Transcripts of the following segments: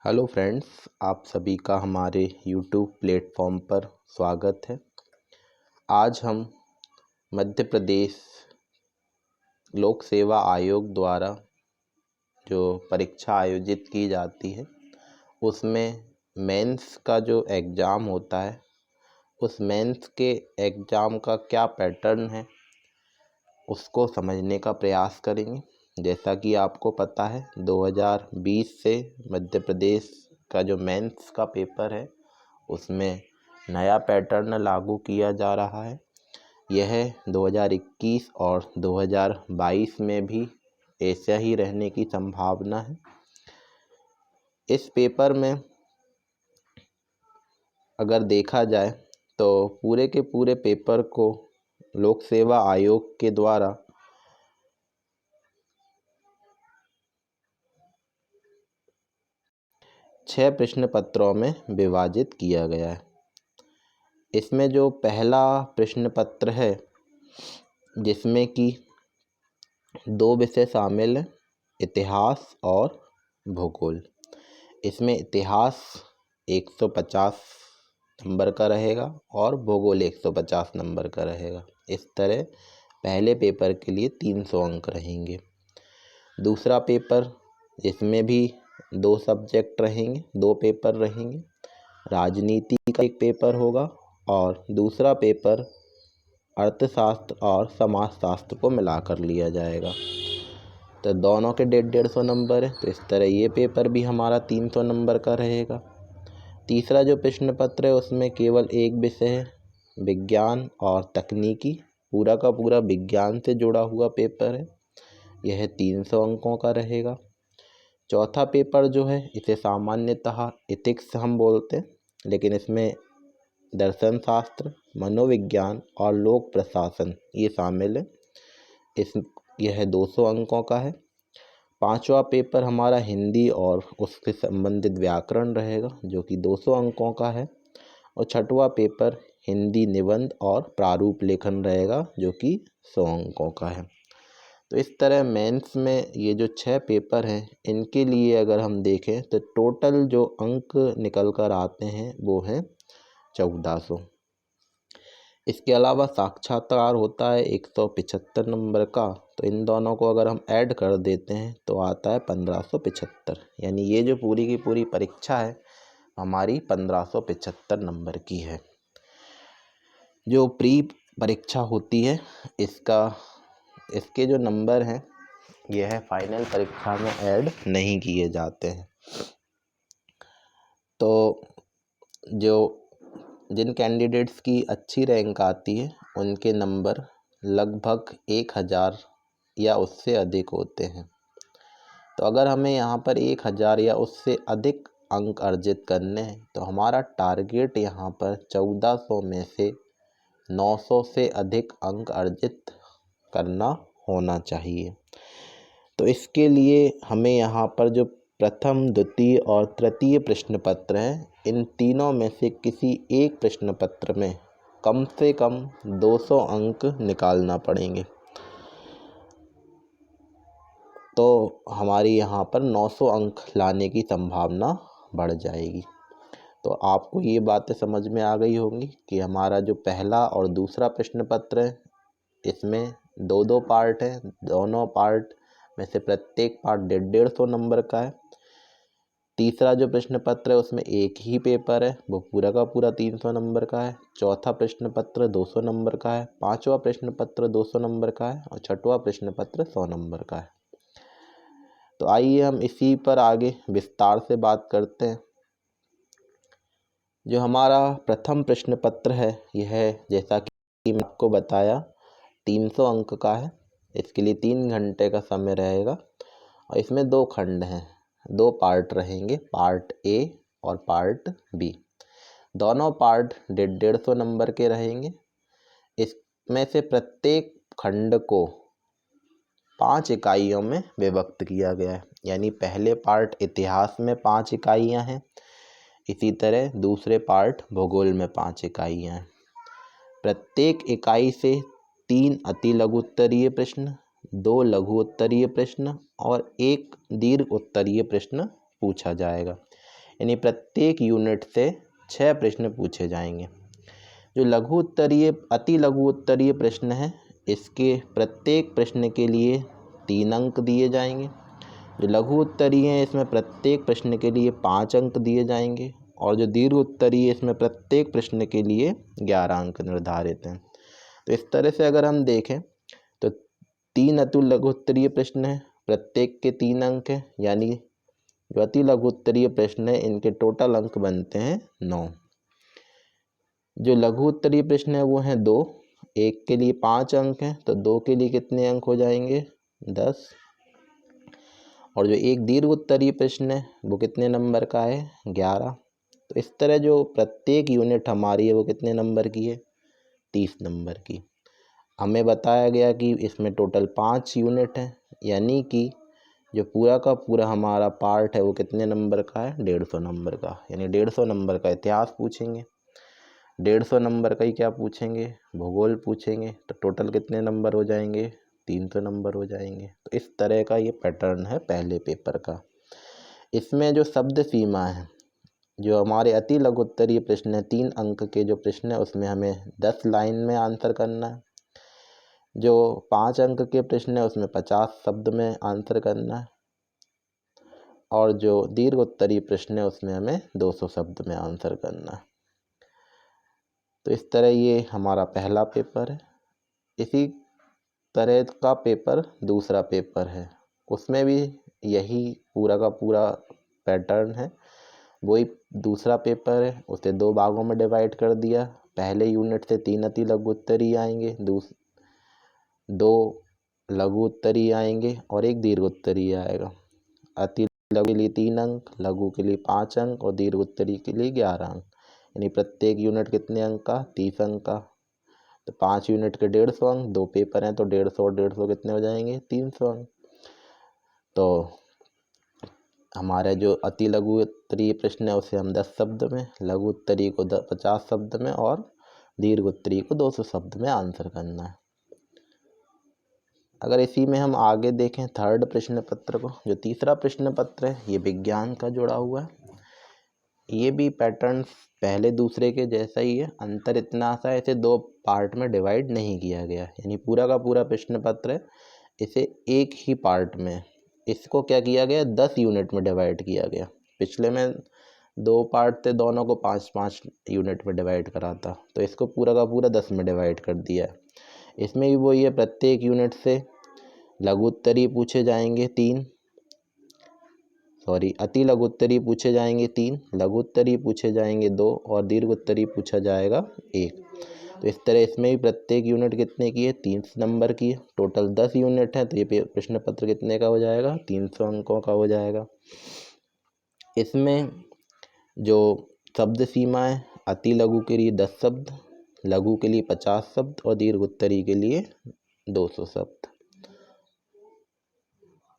Hello friends, आप सभी का हमारे यूट्यूब प्लेटफॉर्म पर स्वागत है। आज हम मध्य प्रदेश लोक सेवा आयोग द्वारा जो परीक्षा आयोजित की जाती है उसमें मेंस का जो एग्ज़ाम होता है उस मेंस के एग्ज़ाम का क्या पैटर्न है उसको समझने का प्रयास करेंगे। जैसा कि आपको पता है 2020 से मध्य प्रदेश का जो मेंस का पेपर है उसमें नया पैटर्न लागू किया जा रहा है। यह 2021 और 2022 में भी ऐसा ही रहने की संभावना है। इस पेपर में अगर देखा जाए तो पूरे के पूरे पेपर को लोक सेवा आयोग के द्वारा 6 प्रश्न पत्रों में विभाजित किया गया है। इसमें जो पहला प्रश्न पत्र है जिसमें कि 2 विषय शामिल हैं, इतिहास और भूगोल। इसमें इतिहास 150 नंबर का रहेगा और भूगोल 150 नंबर का रहेगा। इस तरह पहले पेपर के लिए 300 अंक रहेंगे। दूसरा पेपर इसमें भी 2 सब्जेक्ट रहेंगे, 2 पेपर रहेंगे। राजनीति का एक पेपर होगा और दूसरा पेपर अर्थशास्त्र और समाजशास्त्र को मिलाकर लिया जाएगा। तो दोनों के 150 नंबर है, तो इस तरह ये पेपर भी हमारा 300 नंबर का रहेगा। तीसरा जो प्रश्न पत्र है उसमें केवल एक विषय है, विज्ञान और तकनीकी। पूरा का पूरा विज्ञान से जुड़ा हुआ पेपर है, यह 300 अंकों का रहेगा। चौथा पेपर जो है इसे सामान्यतः एथिक्स हम बोलते हैं, लेकिन इसमें दर्शन शास्त्र, मनोविज्ञान और लोक प्रशासन ये शामिल है। यह 200 अंकों का है। पांचवा पेपर हमारा हिंदी और उससे संबंधित व्याकरण रहेगा जो कि 200 अंकों का है। और छठवां पेपर हिंदी निबंध और प्रारूप लेखन रहेगा जो कि 100 अंकों का है। तो इस तरह मेंस में ये जो 6 पेपर हैं इनके लिए अगर हम देखें तो टोटल जो अंक निकल कर आते हैं वो हैं 1400। इसके अलावा साक्षात्कार होता है 175 नंबर का, तो इन दोनों को अगर हम ऐड कर देते हैं तो आता है 1575। यानी ये जो पूरी की पूरी परीक्षा है हमारी 1575 नंबर की है। जो प्री परीक्षा होती है इसके जो नंबर हैं यह फाइनल परीक्षा में ऐड नहीं किए जाते हैं। तो जिन कैंडिडेट्स की अच्छी रैंक आती है उनके नंबर लगभग 1000 या उससे अधिक होते हैं। तो अगर हमें यहाँ पर 1000 या उससे अधिक अंक अर्जित करने हैं तो हमारा टारगेट यहाँ पर 1400 में से 900 से अधिक अंक अर्जित करना होना चाहिए। तो इसके लिए हमें यहाँ पर जो प्रथम, द्वितीय और तृतीय प्रश्न पत्र हैं इन तीनों में से किसी एक प्रश्न पत्र में कम से कम 200 अंक निकालना पड़ेंगे। तो हमारी यहाँ पर 900 अंक लाने की संभावना बढ़ जाएगी। तो आपको ये बातें समझ में आ गई होंगी कि हमारा जो पहला और दूसरा प्रश्न पत्र है इसमें 2-2 पार्ट हैं। दोनों पार्ट में से प्रत्येक पार्ट 150 नंबर का है। तीसरा जो प्रश्न पत्र है उसमें एक ही पेपर है, वो पूरा का पूरा 300 नंबर का है। चौथा प्रश्न पत्र 200 नंबर का है। पांचवा प्रश्न पत्र 200 नंबर का है और छठवां प्रश्न पत्र 100 नंबर का है। तो आइए हम इसी पर आगे विस्तार से बात करते हैं। जो हमारा प्रथम प्रश्न पत्र है यह जैसा कि मैं आपको बताया 300 अंक का है। इसके लिए 3 घंटे का समय रहेगा और इसमें 2 खंड हैं, 2 पार्ट रहेंगे, पार्ट ए और पार्ट बी। दोनों पार्ट 150 नंबर के रहेंगे। इसमें से प्रत्येक खंड को 5 इकाइयों में विभक्त किया गया है। यानी पहले पार्ट इतिहास में 5 इकाइयाँ हैं, इसी तरह दूसरे पार्ट भूगोल में 5 इकाइयाँ हैं। प्रत्येक इकाई से 3 अति लघु उत्तरीय प्रश्न, 2 लघु उत्तरीय प्रश्न और 1 दीर्घ उत्तरीय प्रश्न पूछा जाएगा। यानी प्रत्येक यूनिट से 6 प्रश्न पूछे जाएंगे। जो लघु उत्तरीय अति लघु उत्तरीय प्रश्न है, इसके प्रत्येक प्रश्न के लिए 3 अंक दिए जाएंगे। जो लघु उत्तरीय है, इसमें प्रत्येक प्रश्न के लिए 5 अंक दिए जाएंगे। और जो दीर्घ उत्तरीय है, इसमें प्रत्येक प्रश्न के लिए 11 अंक निर्धारित हैं। तो इस तरह से अगर हम देखें तो 3 अति लघु उत्तरीय प्रश्न हैं, प्रत्येक के 3 अंक हैं, यानी जो अति लघु उत्तरीय प्रश्न है इनके टोटल अंक बनते हैं 9। जो लघु उत्तरीय प्रश्न है वो हैं 2, एक के लिए 5 अंक हैं, तो 2 के लिए कितने अंक हो जाएंगे? 10। और जो एक दीर्घ उत्तरीय प्रश्न है वो कितने नंबर का है? 11। तो इस तरह जो प्रत्येक यूनिट हमारी है वो कितने नंबर की है? 30 नंबर की। हमें बताया गया कि इसमें टोटल 5 यूनिट हैं, यानी कि जो पूरा का पूरा हमारा पार्ट है वो कितने नंबर का है? 150 नंबर का। यानी 150 नंबर का इतिहास पूछेंगे, 150 नंबर का ही क्या पूछेंगे? भूगोल पूछेंगे। तो टोटल कितने नंबर हो जाएंगे? 300 नंबर हो जाएंगे। तो इस तरह का ये पैटर्न है पहले पेपर का। इसमें जो शब्द सीमा है, जो हमारे अति लघु उत्तरीय प्रश्न है, 3 अंक के जो प्रश्न है उसमें हमें 10 लाइन में आंसर करना है। जो 5 अंक के प्रश्न है उसमें 50 शब्द में आंसर करना है। और जो दीर्घ उत्तरीय प्रश्न है उसमें हमें 200 शब्द में आंसर करना है। तो इस तरह ये हमारा पहला पेपर है। इसी तरह का पेपर दूसरा पेपर है, उसमें भी यही पूरा का पूरा पैटर्न है। वही दूसरा पेपर है, उसे 2 भागों में डिवाइड कर दिया। पहले यूनिट से 3 अति लघु उत्तरीय आएंगे, 2 लघु उत्तरीय आएंगे और 1 दीर्घ उत्तरीय आएगा। अति लघु के लिए 3 अंक, लघु के लिए 5 अंक और दीर्घ उत्तरीय के लिए 11 अंक। यानी प्रत्येक यूनिट कितने अंक का? 30 अंक का। तो 5 यूनिट के 150 अंक, 2 पेपर हैं तो 150 और 150 कितने हो जाएंगे? 300 अंक। तो हमारे जो अति लघु उत्तरीय प्रश्न है उसे हम 10 शब्द में, लघु उत्तरीय को 50 शब्द में और दीर्घ उत्तरीय को 200 शब्द में आंसर करना है। अगर इसी में हम आगे देखें थर्ड प्रश्न पत्र को, जो तीसरा प्रश्न पत्र है ये विज्ञान का जुड़ा हुआ है। ये भी पैटर्न पहले दूसरे के जैसा ही है, अंतर इतना सा है इसे 2 पार्ट में डिवाइड नहीं किया गया। यानी पूरा का पूरा प्रश्न पत्र है, इसे एक ही पार्ट में, इसको क्या किया गया? 10 यूनिट में डिवाइड किया गया। पिछले में 2 पार्ट थे, दोनों को 5-5 यूनिट में डिवाइड करा था, तो इसको पूरा का पूरा 10 में डिवाइड कर दिया है। इसमें भी वही है, प्रत्येक यूनिट से लघु उत्तरीय पूछे जाएंगे 3, अति लघु उत्तरीय पूछे जाएंगे 3, लघु उत्तरीय पूछे जाएंगे 2 और दीर्घ उत्तरीय पूछा जाएगा 1। तो इस तरह इसमें भी प्रत्येक यूनिट कितने की है? 300 नंबर की है। टोटल 10 यूनिट है, तो ये प्रश्न पत्र कितने का हो जाएगा? 300 अंकों का हो जाएगा। इसमें जो शब्द सीमा है, अति लघु के लिए 10 शब्द, लघु के लिए 50 शब्द और दीर्घ उत्तरीय के लिए 200 शब्द।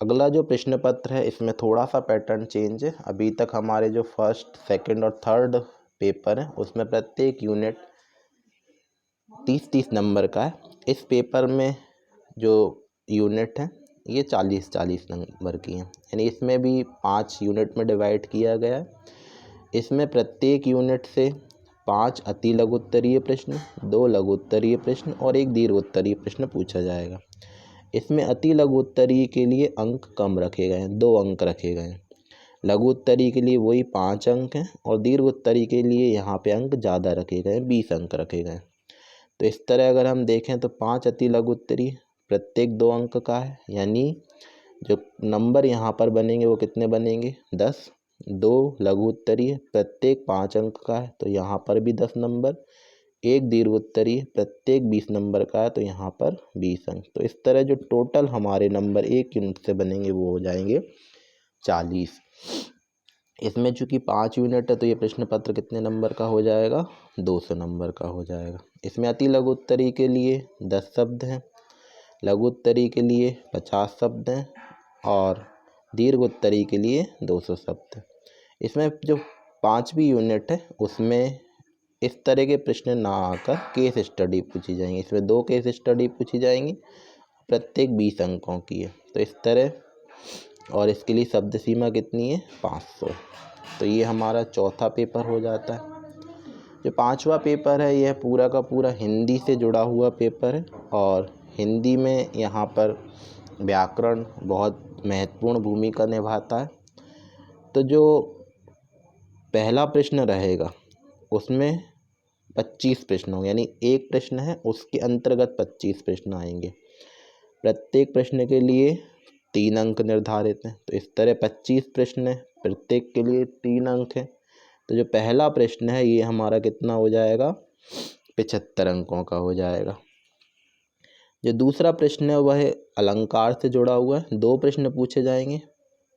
अगला जो प्रश्न पत्र है इसमें थोड़ा सा पैटर्न चेंज है। अभी तक हमारे जो फर्स्ट, सेकंड और थर्ड पेपर है उसमें प्रत्येक यूनिट 30-30 नंबर का है। इस पेपर में जो यूनिट है ये 40-40 नंबर की हैं। यानी इसमें भी 5 यूनिट में डिवाइड किया गया है। इसमें प्रत्येक यूनिट से 5 अति लघु उत्तरीय प्रश्न, 2 लघु उत्तरीय प्रश्न और 1 दीर्घ उत्तरीय प्रश्न पूछा जाएगा। इसमें अति लघु उत्तरीय के लिए अंक कम रखे गए हैं, 2 अंक रखे गए हैं। लघु उत्तरीय के लिए वही 5 अंक हैं और दीर्घ उत्तरीय के लिए यहाँ पे अंक ज़्यादा रखे गए हैं, 20 अंक रखे गए हैं। तो इस तरह अगर हम देखें तो 5 अति लघु उत्तरीय प्रत्येक 2 अंक का है, यानी जो नंबर यहाँ पर बनेंगे वो कितने बनेंगे? 10। 2 लघु उत्तरीय प्रत्येक 5 अंक का है, तो यहाँ पर भी 10 नंबर। 1 दीर्घ उत्तरीय प्रत्येक 20 नंबर का है, तो यहाँ पर 20 अंक। तो इस तरह जो टोटल हमारे नंबर एक यूनिट से बनेंगे वो हो जाएंगे 40। इसमें चूँकि 5 यूनिट है तो ये प्रश्न पत्र कितने नंबर का हो जाएगा? 200 नंबर का हो जाएगा। इसमें अति लघु उत्तरीय के लिए 10 शब्द हैं, लघु उत्तरीय के लिए 50 शब्द हैं और दीर्घ उत्तरीय के लिए 200 शब्द हैं। इसमें जो 5वीं यूनिट है उसमें इस तरह के प्रश्न ना आकर केस स्टडी पूछी जाएंगी। इसमें 2 केस स्टडी पूछी जाएंगी, प्रत्येक 20 अंकों की है। तो इस तरह और इसके लिए शब्द सीमा कितनी है 500। तो ये हमारा चौथा पेपर हो जाता है। जो पांचवा पेपर है यह पूरा का पूरा हिंदी से जुड़ा हुआ पेपर है और हिंदी में यहाँ पर व्याकरण बहुत महत्वपूर्ण भूमिका निभाता है। तो जो पहला प्रश्न रहेगा उसमें 25 प्रश्न होंगे, यानी एक प्रश्न है उसके अंतर्गत 25 प्रश्न आएंगे। प्रत्येक प्रश्न के लिए 3 अंक निर्धारित हैं। तो इस तरह 25 प्रश्न है, प्रत्येक के लिए 3 अंक हैं। तो जो पहला प्रश्न है ये हमारा कितना हो जाएगा 75 अंकों का हो जाएगा। जो दूसरा प्रश्न है वह अलंकार से जुड़ा हुआ है। 2 प्रश्न पूछे जाएंगे,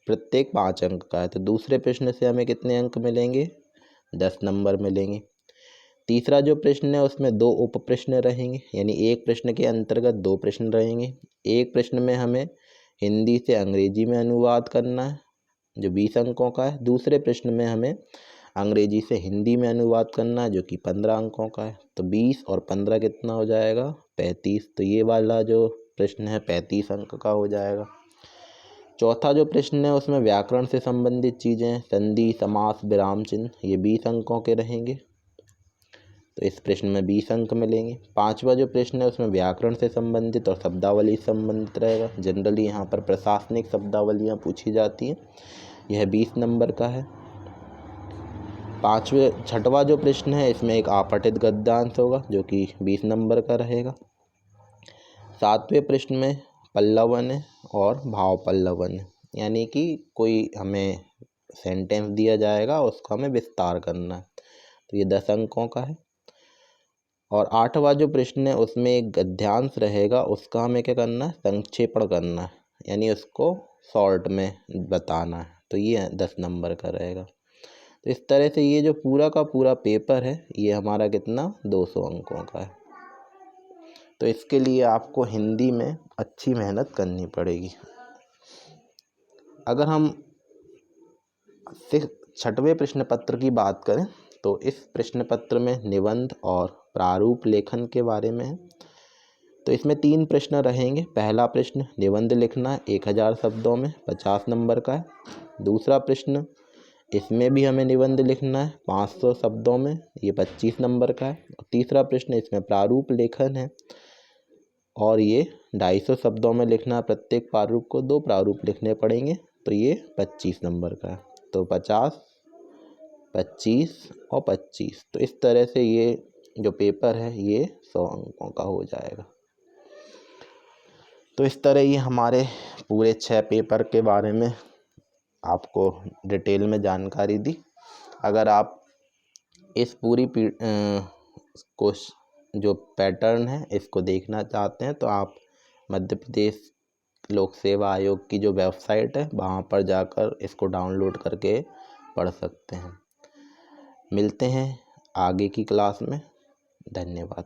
प्रत्येक 5 अंक का है। तो दूसरे प्रश्न से हमें कितने अंक मिलेंगे 10 नंबर मिलेंगे। तीसरा जो प्रश्न है उसमें 2 उप प्रश्न रहेंगे, यानी एक प्रश्न के अंतर्गत 2 प्रश्न रहेंगे। एक प्रश्न में हमें हिंदी से अंग्रेजी में अनुवाद करना है जो 20 अंकों का है। दूसरे प्रश्न में हमें अंग्रेजी से हिंदी में अनुवाद करना है जो कि 15 अंकों का है। तो 20 और 15 कितना हो जाएगा 35। तो ये वाला जो प्रश्न है 35 अंक का हो जाएगा। चौथा जो प्रश्न है उसमें व्याकरण से संबंधित चीज़ें, संधि, समास, विराम चिन्ह, ये 20 अंकों के रहेंगे। तो इस प्रश्न में 20 अंक मिलेंगे। पांचवा जो प्रश्न है उसमें व्याकरण से संबंधित और शब्दावली संबंधित रहेगा। जनरली यहाँ पर प्रशासनिक शब्दावलियाँ पूछी जाती हैं, यह 20 नंबर का है। छठवा जो प्रश्न है इसमें एक आपठित गद्यांश होगा जो कि 20 नंबर का रहेगा। 7वें प्रश्न में पल्लवन है और भाव पल्लवन है, यानी कि कोई हमें सेंटेंस दिया जाएगा उसका हमें विस्तार करना है। तो ये 10 अंकों का है। और 8वां जो प्रश्न है उसमें एक गद्यांश रहेगा, उसका हमें क्या करना है संक्षेपण करना है, यानी उसको शॉर्ट में बताना है। तो ये 10 नंबर का रहेगा। तो इस तरह से ये जो पूरा का पूरा पेपर है ये हमारा कितना 200 अंकों का है। तो इसके लिए आपको हिंदी में अच्छी मेहनत करनी पड़ेगी। अगर हम 6वें प्रश्न पत्र की बात करें तो इस प्रश्न पत्र में निबंध और प्रारूप लेखन के बारे में है। तो इसमें 3 प्रश्न रहेंगे। पहला प्रश्न निबंध लिखना 1000 शब्दों में 50 नंबर का है। दूसरा प्रश्न इसमें भी हमें निबंध लिखना है 500 शब्दों में, ये 25 नंबर का है। और तीसरा प्रश्न इसमें प्रारूप लेखन है और ये 250 शब्दों में लिखना है। प्रत्येक प्रारूप को 2 प्रारूप लिखने पड़ेंगे, तो ये 25 नंबर का है। तो 50, 25 और 25। तो इस तरह से ये जो पेपर है ये 100 अंकों का हो जाएगा। तो इस तरह ये हमारे पूरे 6 पेपर के बारे में आपको डिटेल में जानकारी दी। अगर आप इस पूरी जो पैटर्न है इसको देखना चाहते हैं तो आप मध्य प्रदेश लोक सेवा आयोग की जो वेबसाइट है वहाँ पर जाकर इसको डाउनलोड करके पढ़ सकते हैं। मिलते हैं आगे की क्लास में। धन्यवाद।